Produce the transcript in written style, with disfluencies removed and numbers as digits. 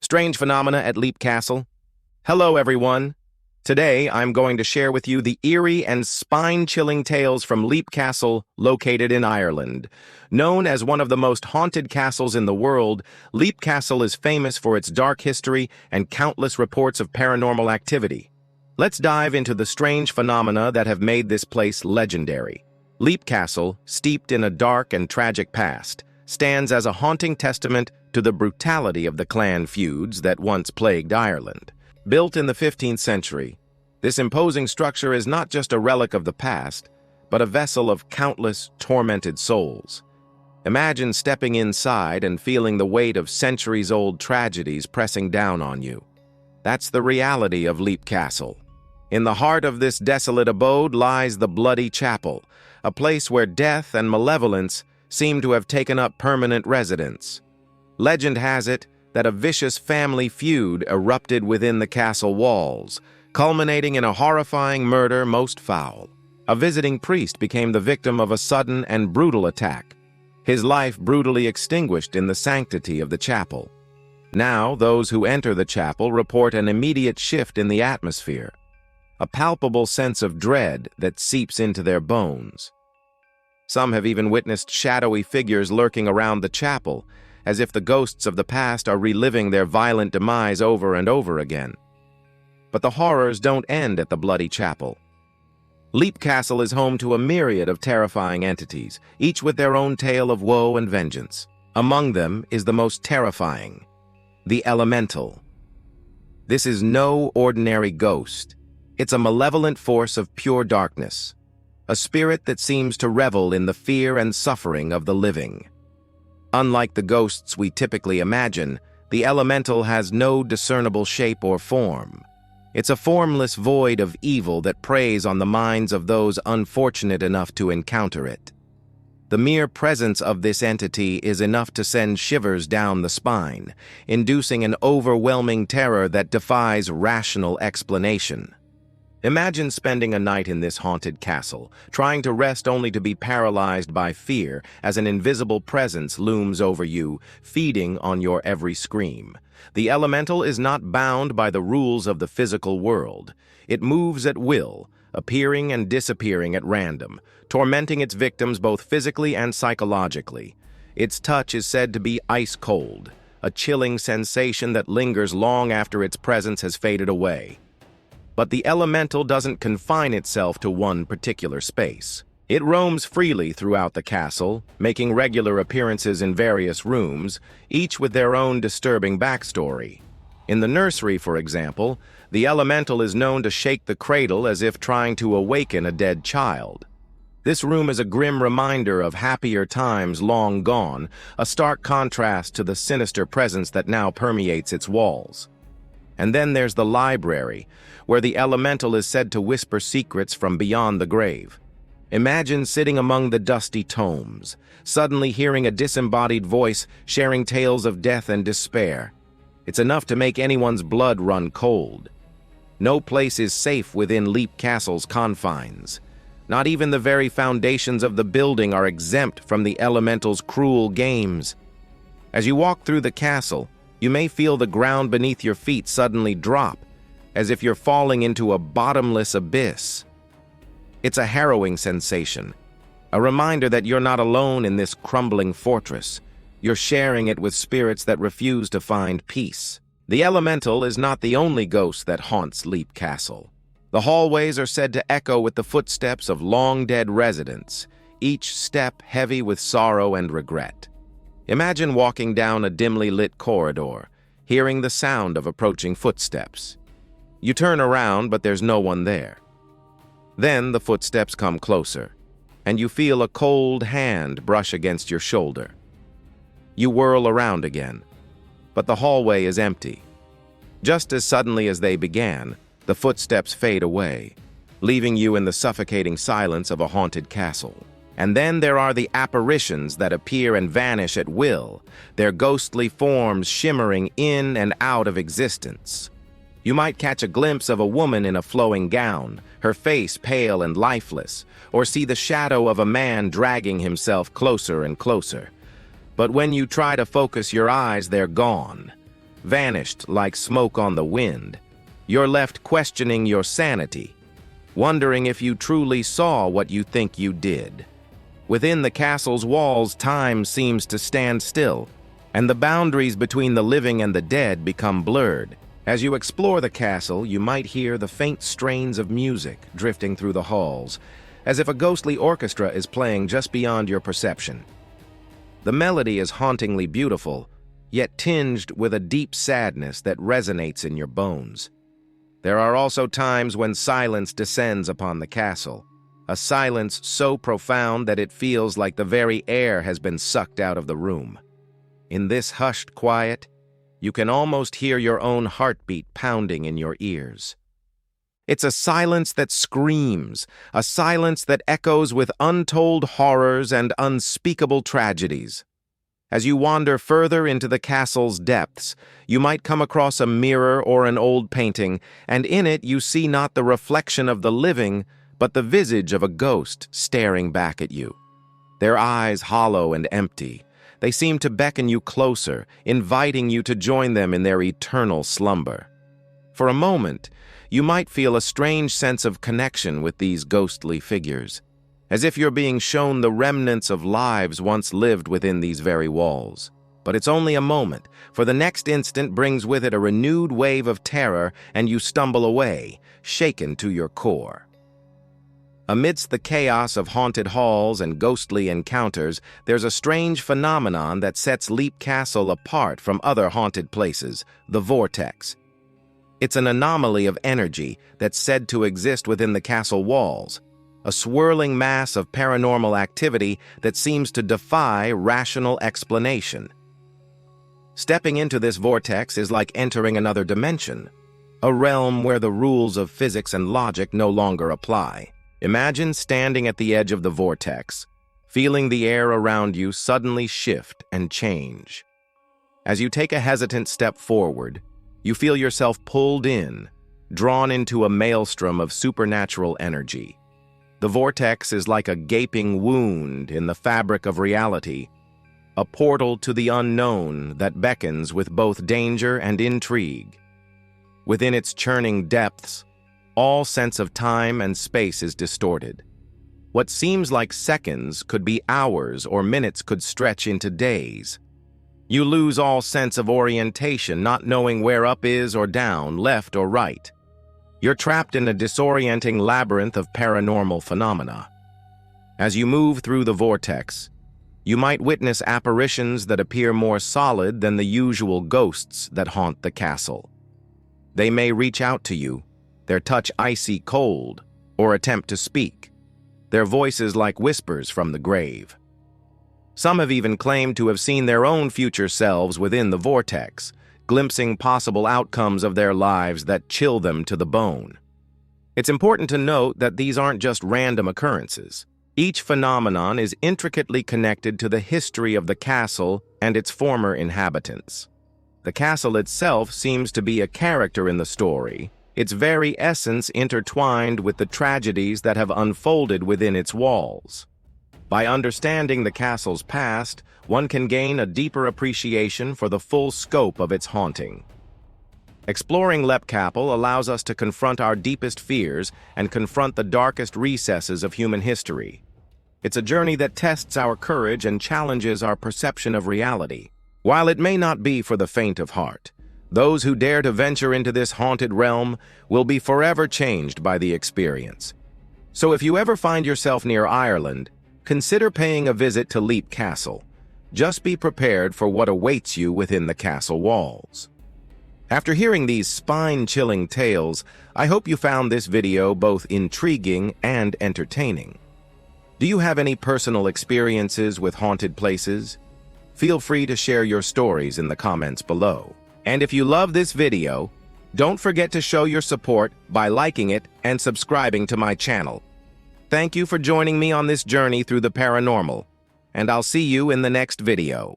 Strange phenomena at Leap Castle. Hello, everyone. Today, I'm going to share with you the eerie and spine-chilling tales from Leap Castle, located in Ireland. Known as one of the most haunted castles in the world, Leap Castle is famous for its dark history and countless reports of paranormal activity. Let's dive into the strange phenomena that have made this place legendary. Leap Castle, steeped in a dark and tragic past, stands as a haunting testament to the brutality of the clan feuds that once plagued Ireland. Built in the 15th century, this imposing structure is not just a relic of the past, but a vessel of countless tormented souls. Imagine stepping inside and feeling the weight of centuries-old tragedies pressing down on you. That's the reality of Leap Castle. In the heart of this desolate abode lies the Bloody Chapel, a place where death and malevolence seem to have taken up permanent residence. Legend has it that a vicious family feud erupted within the castle walls, culminating in a horrifying murder most foul. A visiting priest became the victim of a sudden and brutal attack, his life brutally extinguished in the sanctity of the chapel. Now, those who enter the chapel report an immediate shift in the atmosphere, a palpable sense of dread that seeps into their bones. Some have even witnessed shadowy figures lurking around the chapel, as if the ghosts of the past are reliving their violent demise over and over again. But the horrors don't end at the Bloody Chapel. Leap Castle is home to a myriad of terrifying entities, each with their own tale of woe and vengeance. Among them is the most terrifying, the Elemental. This is no ordinary ghost. It's a malevolent force of pure darkness, a spirit that seems to revel in the fear and suffering of the living. Unlike the ghosts we typically imagine, the Elemental has no discernible shape or form. It's a formless void of evil that preys on the minds of those unfortunate enough to encounter it. The mere presence of this entity is enough to send shivers down the spine, inducing an overwhelming terror that defies rational explanation. Imagine spending a night in this haunted castle, trying to rest only to be paralyzed by fear as an invisible presence looms over you, feeding on your every scream. The Elemental is not bound by the rules of the physical world. It moves at will, appearing and disappearing at random, tormenting its victims both physically and psychologically. Its touch is said to be ice-cold, a chilling sensation that lingers long after its presence has faded away. But the Elemental doesn't confine itself to one particular space. It roams freely throughout the castle, making regular appearances in various rooms, each with their own disturbing backstory. In the nursery, for example, the Elemental is known to shake the cradle as if trying to awaken a dead child. This room is a grim reminder of happier times long gone, a stark contrast to the sinister presence that now permeates its walls. And then there's the library, where the Elemental is said to whisper secrets from beyond the grave. Imagine sitting among the dusty tomes, suddenly hearing a disembodied voice sharing tales of death and despair. It's enough to make anyone's blood run cold. No place is safe within Leap Castle's confines. Not even the very foundations of the building are exempt from the Elemental's cruel games. As you walk through the castle, you may feel the ground beneath your feet suddenly drop, as if you're falling into a bottomless abyss. It's a harrowing sensation, a reminder that you're not alone in this crumbling fortress. You're sharing it with spirits that refuse to find peace. The Elemental is not the only ghost that haunts Leap Castle. The hallways are said to echo with the footsteps of long-dead residents, each step heavy with sorrow and regret. Imagine walking down a dimly lit corridor, hearing the sound of approaching footsteps. You turn around, but there's no one there. Then the footsteps come closer, and you feel a cold hand brush against your shoulder. You whirl around again, but the hallway is empty. Just as suddenly as they began, the footsteps fade away, leaving you in the suffocating silence of a haunted castle. And then there are the apparitions that appear and vanish at will, their ghostly forms shimmering in and out of existence. You might catch a glimpse of a woman in a flowing gown, her face pale and lifeless, or see the shadow of a man dragging himself closer and closer. But when you try to focus your eyes, they're gone. vanished like smoke on the wind. You're left questioning your sanity, wondering if you truly saw what you think you did. Within the castle's walls, time seems to stand still, and the boundaries between the living and the dead become blurred. As you explore the castle, you might hear the faint strains of music drifting through the halls, as if a ghostly orchestra is playing just beyond your perception. The melody is hauntingly beautiful, yet tinged with a deep sadness that resonates in your bones. There are also times when silence descends upon the castle, a silence so profound that it feels like the very air has been sucked out of the room. In this hushed quiet, you can almost hear your own heartbeat pounding in your ears. It's a silence that screams, a silence that echoes with untold horrors and unspeakable tragedies. As you wander further into the castle's depths, you might come across a mirror or an old painting, and in it you see not the reflection of the living, but the visage of a ghost staring back at you. Their eyes hollow and empty, they seem to beckon you closer, inviting you to join them in their eternal slumber. For a moment, you might feel a strange sense of connection with these ghostly figures, as if you're being shown the remnants of lives once lived within these very walls. But it's only a moment, for the next instant brings with it a renewed wave of terror, and you stumble away, shaken to your core. Amidst the chaos of haunted halls and ghostly encounters, there's a strange phenomenon that sets Leap Castle apart from other haunted places: the vortex. It's an anomaly of energy that's said to exist within the castle walls, a swirling mass of paranormal activity that seems to defy rational explanation. Stepping into this vortex is like entering another dimension, a realm where the rules of physics and logic no longer apply. Imagine standing at the edge of the vortex, feeling the air around you suddenly shift and change. As you take a hesitant step forward, you feel yourself pulled in, drawn into a maelstrom of supernatural energy. The vortex is like a gaping wound in the fabric of reality, a portal to the unknown that beckons with both danger and intrigue. Within its churning depths, all sense of time and space is distorted. What seems like seconds could be hours, or minutes could stretch into days. You lose all sense of orientation, not knowing where up is or down, left or right. You're trapped in a disorienting labyrinth of paranormal phenomena. As you move through the vortex, you might witness apparitions that appear more solid than the usual ghosts that haunt the castle. They may reach out to you, their touch icy cold, or attempt to speak, their voices like whispers from the grave. Some have even claimed to have seen their own future selves within the vortex, glimpsing possible outcomes of their lives that chill them to the bone. It's important to note that these aren't just random occurrences. Each phenomenon is intricately connected to the history of the castle and its former inhabitants. The castle itself seems to be a character in the story, its very essence intertwined with the tragedies that have unfolded within its walls. By understanding the castle's past, one can gain a deeper appreciation for the full scope of its haunting. Exploring Leap Castle allows us to confront our deepest fears and confront the darkest recesses of human history. It's a journey that tests our courage and challenges our perception of reality. While it may not be for the faint of heart, those who dare to venture into this haunted realm will be forever changed by the experience. So if you ever find yourself near Ireland, consider paying a visit to Leap Castle. Just be prepared for what awaits you within the castle walls. After hearing these spine-chilling tales, I hope you found this video both intriguing and entertaining. Do you have any personal experiences with haunted places? Feel free to share your stories in the comments below. And if you love this video, don't forget to show your support by liking it and subscribing to my channel. Thank you for joining me on this journey through the paranormal, and I'll see you in the next video.